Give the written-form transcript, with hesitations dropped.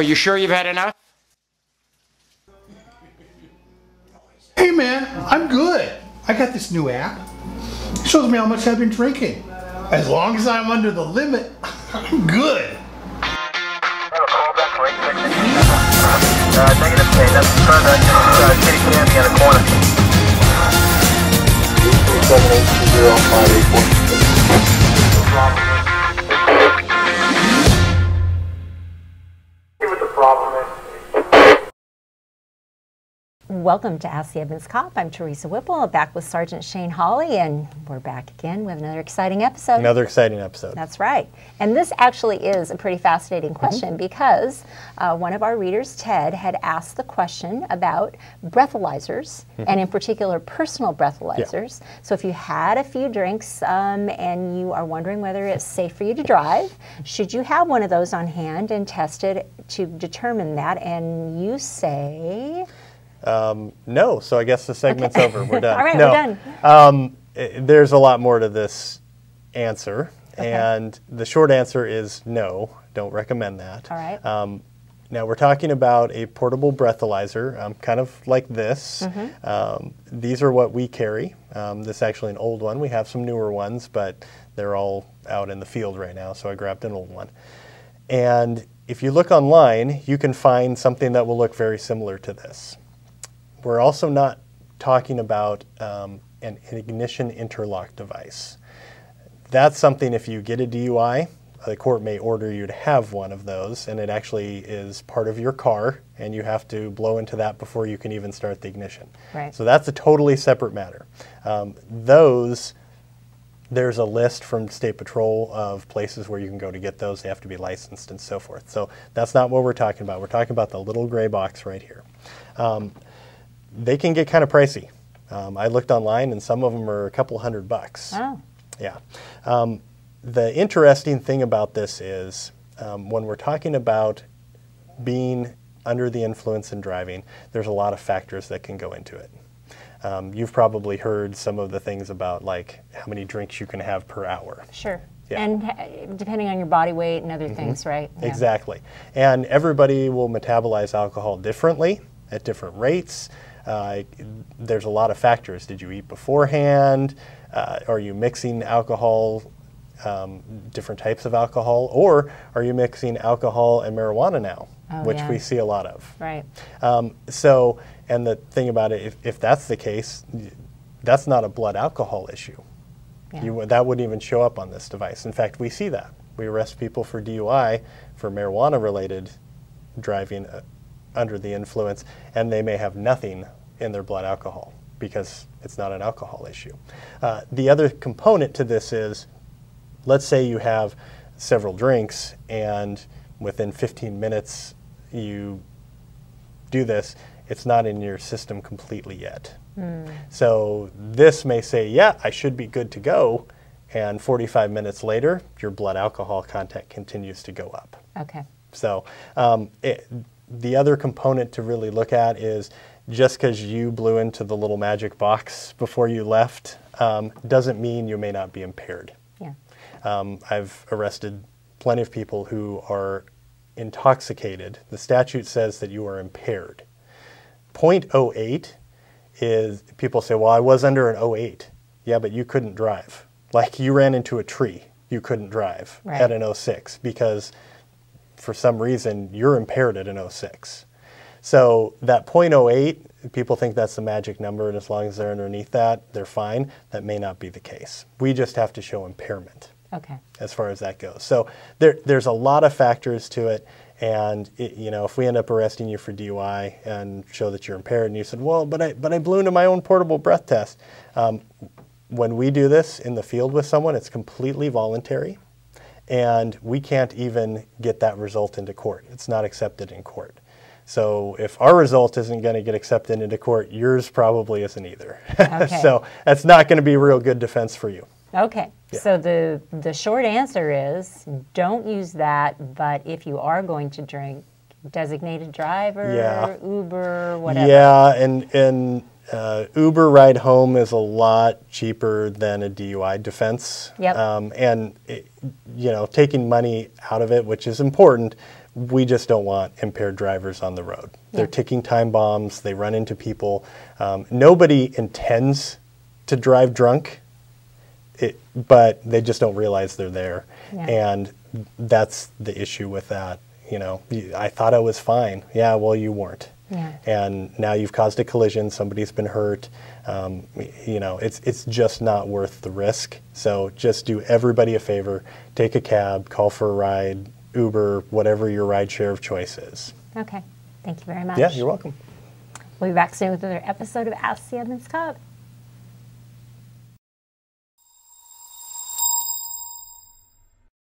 Are you sure you've had enough? Hey man, I'm good. I got this new app. It shows me how much I've been drinking. As long as I'm under the limit, I'm good. Negative K, that's further, Kitty Candy on the corner. 2782058. See what the problem is. Welcome to Ask the Edmonds Cop. I'm Teresa Whipple, back with Sergeant Shane Hawley, and we're back again with another exciting episode. Another exciting episode. That's right. And this actually is a pretty fascinating question because one of our readers, Ted, had asked the question about breathalyzers, and in particular personal breathalyzers. Yeah. So if you had a few drinks and you are wondering whether it's safe for you to drive, should you have one of those on hand and test it to determine that? And you say... no, so I guess the segment's over. We're done. All right, no. we're done. There's a lot more to this answer, Okay. and the short answer is no, don't recommend that. All right. Now we're talking about a portable breathalyzer, kind of like this. These are what we carry. This is actually an old one. We have some newer ones, but they're all out in the field right now, so I grabbed an old one. And if you look online, you can find something that will look very similar to this. We're also not talking about an ignition interlock device. That's something, if you get a DUI, the court may order you to have one of those, and it actually is part of your car, and you have to blow into that before you can even start the ignition. Right. So that's a totally separate matter. There's a list from State Patrol of places where you can go to get those. They have to be licensed and so forth. So that's not what we're talking about. We're talking about the little gray box right here. They can get kind of pricey. I looked online, and some of them are a couple $100. Oh. Yeah. The interesting thing about this is when we're talking about being under the influence and driving, there's a lot of factors that can go into it. You've probably heard some of the things about like how many drinks you can have per hour. Sure. Yeah. And depending on your body weight and other things, right? Yeah. Exactly. And everybody will metabolize alcohol differently at different rates. There's a lot of factors. Did you eat beforehand? Are you mixing alcohol, different types of alcohol? Or are you mixing alcohol and marijuana now, which we see a lot of? Right. And the thing about it, if that's the case, that's not a blood alcohol issue. Yeah. That wouldn't even show up on this device. In fact, we see that. We arrest people for DUI for marijuana-related driving under the influence, and they may have nothing in their blood alcohol because it's not an alcohol issue. The other component to this is, let's say you have several drinks and within 15 minutes you do this, it's not in your system completely yet. So this may say, yeah, I should be good to go, and 45 minutes later, your blood alcohol content continues to go up. Okay. So the other component to really look at is just because you blew into the little magic box before you left doesn't mean you may not be impaired. Yeah. I've arrested plenty of people who are intoxicated. The statute says that you are impaired. 0.08 is, people say, well, I was under an 08. Yeah, but you couldn't drive. Like you ran into a tree, you couldn't drive at an 06 because for some reason you're impaired at an 06. So that 0.08, people think that's the magic number, and as long as they're underneath that, they're fine. That may not be the case. We just have to show impairment. Okay. As far as that goes. So there's a lot of factors to it, and if we end up arresting you for DUI and show that you're impaired, and you said, well, but I blew into my own portable breath test. When we do this in the field with someone, it's completely voluntary, and we can't even get that result into court. It's not accepted in court. So if our result isn't going to get accepted into court, yours probably isn't either. Okay. So that's not going to be a real good defense for you. Okay. Yeah. So the short answer is don't use that, but if you are going to drink, designated driver, Uber, whatever. Yeah, and Uber ride home is a lot cheaper than a DUI defense. Yep. And taking money out of it, which is important, we just don't want impaired drivers on the road. They're ticking time bombs. They run into people. Nobody intends to drive drunk, but they just don't realize they're there. Yeah. And that's the issue with that. You know, I thought I was fine. Yeah, well, you weren't. Yeah. And now you've caused a collision. Somebody's been hurt. You know, it's just not worth the risk. So just do everybody a favor. Take a cab, call for a ride, Uber, whatever your ride share of choice is. Okay. Thank you very much. Yeah, you're welcome. We'll be back soon with another episode of Ask the Edmonds Cop.